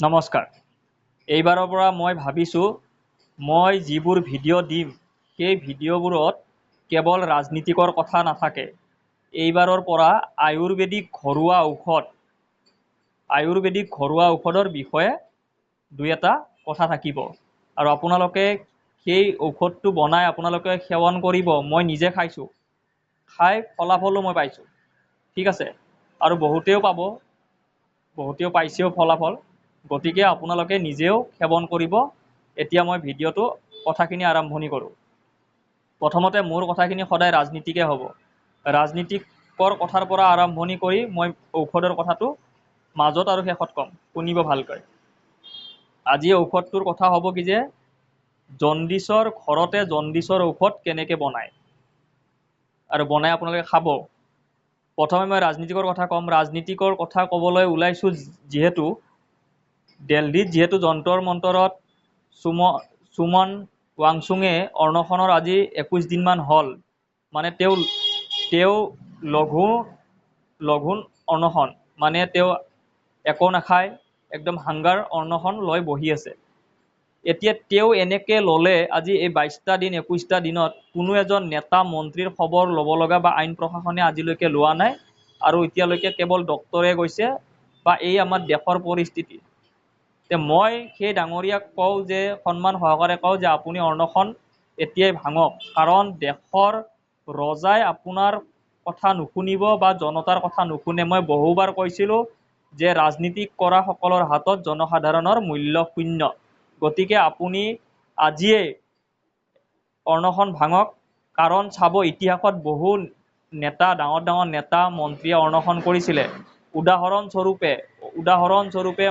নমস্কাৰ। এইবাৰৰ পৰা মই ভাবিছোঁ মই যিবোৰ ভিডিঅ' দিম সেই ভিডিঅ'বোৰত কেৱল ৰাজনীতিকৰ কথা নাথাকে। এইবাৰৰ পৰা আয়ুৰ্বেদিক ঘৰুৱা ঔষধৰ বিষয়ে দুই এটা কথা থাকিব আৰু আপোনালোকে সেই ঔষধটো বনাই আপোনালোকে সেৱন কৰিব। মই নিজে খাইছোঁ, খাই ফলাফলো মই পাইছোঁ। ঠিক আছে, আৰু বহুতেও পাইছেও ফলাফল। গতিকে আপোনালোকে নিজেও সেৱন কৰিব। এতিয়া মই ভিডিঅ'টো কথাখিনি আৰম্ভণি কৰোঁ। প্ৰথমতে মোৰ কথাখিনি সদায় ৰাজনীতিকে হ'ব। ৰাজনীতিকৰ কথাৰ পৰা আৰম্ভণি কৰি মই ঔষধৰ কথাটো মাজত আৰু শেষত ক'ম, শুনিব ভালকৈ। আজি ঔষধটোৰ কথা হ'ব কি যে ঘৰতে জণ্ডিছৰ ঔষধ কেনেকৈ বনায় আৰু বনাই আপোনালোকে খাব। প্ৰথমে মই ৰাজনীতিকৰ কথা ক'ম। ৰাজনীতিকৰ কথা ক'বলৈ ওলাইছোঁ যিহেতু দিল্লীত যন্তৰ মন্তৰত সুমন ৱাংচুঙে অৰ্ণসনৰ আজি 21 দিনমান হ'ল। মানে তেওঁ লঘু অৰ্ণসন, মানে তেওঁ একো নাখায়, একদম হাংগাৰ অৰ্ণসন লৈ বহি আছে। এতিয়া তেওঁ এনেকৈ ল'লে আজি এই 22টা দিন 21টা দিনত কোনো এজন নেতা মন্ত্ৰীৰ খবৰ ল'ব লগা বা আইন প্ৰশাসনে আজিলৈকে লোৱা নাই। আৰু এতিয়ালৈকে কেৱল ডক্তৰে গৈছে বা এই আমাৰ দেশৰ পৰিস্থিতি। মই সেই ডাঙৰীয়াক কওঁ যে সন্মান সহকাৰে কওঁ যে আপুনি অৰ্ণসন এতিয়াই ভাঙক, কাৰণ দেশৰ ৰজাই আপোনাৰ কথা নুশুনিব বা জনতাৰ কথা নুশুনে। মই বহুবাৰ কৈছিলোঁ যে ৰাজনীতি কৰা সকলৰ হাতত জনসাধাৰণৰ মূল্য শূন্য। গতিকে আপুনি আজিয়েই অৰ্ণসন ভাঙক, কাৰণ চাব ইতিহাসত বহু নেতা, ডাঙৰ ডাঙৰ নেতা মন্ত্ৰীয়ে অৰ্ণসন কৰিছিলে। উদাহৰণস্বৰূপে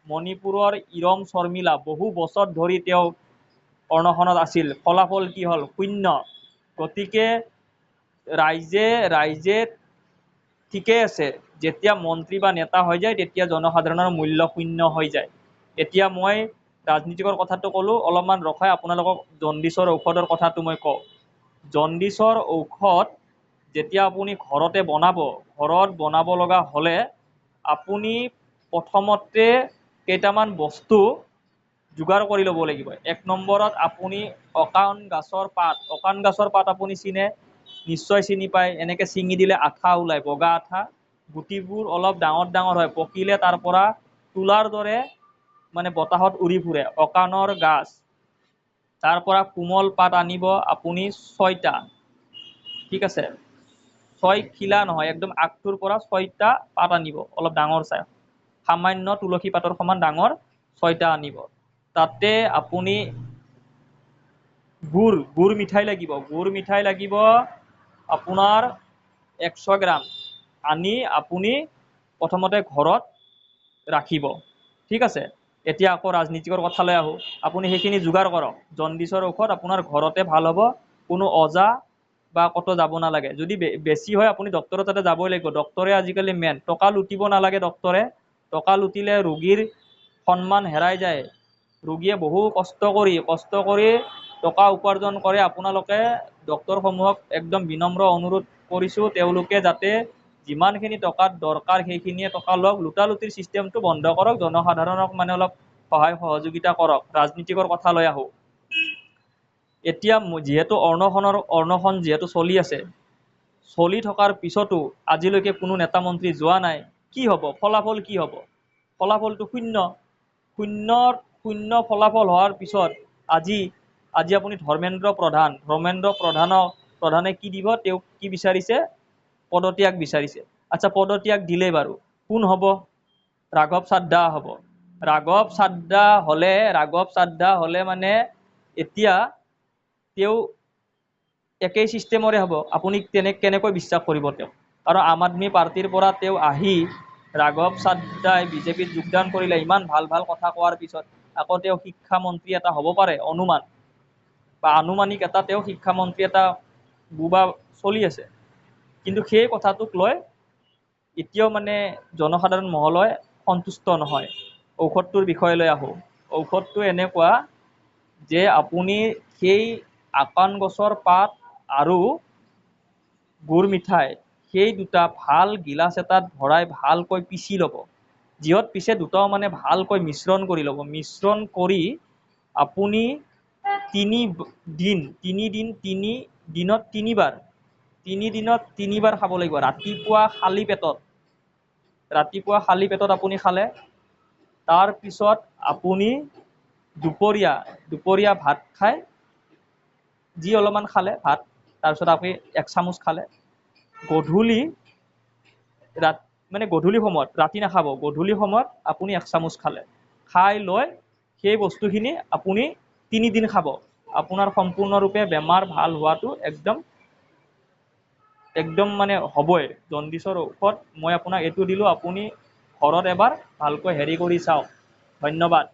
মণিপুৰৰ ইৰম শৰ্মিলা বহু বছৰ ধৰি তেওঁ অৰ্ণসনত আছিল। ফলাফল কি হ'ল? শূন্য। গতিকে ৰাইজে ঠিকেই আছে, যেতিয়া মন্ত্ৰী বা নেতা হৈ যায় তেতিয়া জনসাধাৰণৰ মূল্য শূন্য হৈ যায়। এতিয়া মই ৰাজনীতিকৰ কথাটো ক'লোঁ, অলপমান ৰখাই আপোনালোকক জণ্ডিছৰ ঔষধৰ কথাটো মই কওঁ। জণ্ডিছৰ ঔষধ যেতিয়া আপুনি ঘৰত বনাব লগা হ'লে আপুনি প্ৰথমতে কেইটামান বস্তু যোগাৰ কৰি ল'ব লাগিব। 1 নম্বৰত আপুনি অকান গাছৰ পাত আপুনি নিশ্চয় চিনি পায়। এনেকৈ ছিঙি দিলে আঠা ওলায়, বগা আঠা। গুটিবোৰ অলপ ডাঙৰ ডাঙৰ হয়, পকিলে তাৰ পৰা তুলাৰ দৰে মানে বতাহত উৰি ফুৰে, অকানৰ গাছ। তাৰ পৰা কোমল পাত আনিব আপুনি 6টা। ঠিক আছে, 6 খিলা নহয়, একদম আগটোৰ পৰা 6টা পাত আনিব, অলপ ডাঙৰ চাই, সামান্য তুলসী পাতৰ সমান ডাঙৰ 6টা আনিব। তাতে আপুনি গুড় মিঠাই লাগিব আপোনাৰ 100 গ্ৰাম আনি আপুনি প্ৰথমতে ঘৰত ৰাখিব। ঠিক আছে, এতিয়া আকৌ ৰাজনীতিকৰ কথালৈ আহোঁ। আপুনি সেইখিনি যোগাৰ কৰক। জণ্ডিছৰ ঔষধ আপোনাৰ ঘৰতে ভাল হ'ব, কোনো অজা বা ক'তো যাব নালাগে। যদি বেছি হয় আপুনি ডক্তৰৰ তাতে যাবই লাগিব। ডক্তৰে আজিকালি মেইন, টকা লুটিব নালাগে। টকা লুটিলে ৰোগীৰ সন্মান হেৰাই যায়। ৰোগীয়ে বহু কষ্ট কৰি টকা উপাৰ্জন কৰে। আপোনালোকে ডক্তৰসমূহক একদম বিনম্ৰ অনুৰোধ কৰিছোঁ, তেওঁলোকে যাতে যিমানখিনি টকাত দৰকাৰ সেইখিনিয়ে টকা লওক। লুটালুটিৰ ছিষ্টেমটো বন্ধ কৰক, জনসাধাৰণক মানে অলপ সহায় সহযোগিতা কৰক। ৰাজনীতিকৰ কথালৈ আহোঁ। এতিয়া যিহেতু অৰ্ণসন যিহেতু চলি আছে, চলি থকাৰ পিছতো আজিলৈকে কোনো নেতা মন্ত্ৰী যোৱা নাই। কি হ'ব? ফলাফল কি হ'ব? ফলাফলটো শূন্য ফলাফল হোৱাৰ পিছত আজি আপুনি ধৰ্মেন্দ্ৰ প্ৰধানে কি দিব? তেওঁক কি বিচাৰিছে? পদত্যাগ বিচাৰিছে। আচ্ছা, পদত্যাগ দিলেই বাৰু কোন হ'ব? ৰাঘৱ চাদ্দা হ'ব। ৰাঘৱ চাদ্দা হ'লে মানে এতিয়া তেওঁ একেই ছিষ্টেমৰে হ'ব। আপুনি কেনেকৈ বিশ্বাস কৰিব তেওঁক? আৰু আম আদমি পাৰ্টিৰ পৰা তেওঁ আহি ৰাঘৱ চাদ্দাই বিজেপিত যোগদান কৰিলে। ইমান ভাল ভাল কথা কোৱাৰ পিছত আকৌ তেওঁ শিক্ষামন্ত্ৰী এটা হ'ব পাৰে, আনুমানিক এটা তেওঁ শিক্ষামন্ত্ৰী এটা বুবা চলি আছে। কিন্তু সেই কথাটোক লৈ এতিয়াও মানে জনসাধাৰণ মহলয় সন্তুষ্ট নহয়। ঔষধটোৰ বিষয়লৈ আহোঁ। ঔষধটো এনেকুৱা যে আপুনি সেই আকান গছৰ পাত আৰু গুড় মিঠাই, সেই দুটা ভাল গিলাচ এটাত ভৰাই ভালকৈ পিচি ল'ব। যিহত পিছে দুটাও মানে ভালকৈ মিশ্ৰণ কৰি ল'ব। মিশ্ৰণ কৰি আপুনি তিনি দিনত তিনিবাৰ খাব লাগিব। ৰাতিপুৱা খালী পেটত আপুনি খালে, তাৰপিছত আপুনি দুপৰীয়া ভাত খাই যি অলপমান খালে ভাত, তাৰপিছত আপুনি 1 চামুচ খালে, গধূলি মানে গধূলি সময়ত, ৰাতি নাখাব, গধূলি সময়ত আপুনি 1 চামুচ খালে, খাই লৈ সেই বস্তুখিনি আপুনি 3 দিন খাব। আপোনাৰ সম্পূৰ্ণৰূপে বেমাৰ ভাল হোৱাটো একদম মানে হ'বই। জণ্ডিছৰ ঔষধ মই আপোনাক এইটো দিলোঁ, আপুনি ঘৰত এবাৰ ভালকৈ হেৰি কৰি চাওক। ধন্যবাদ।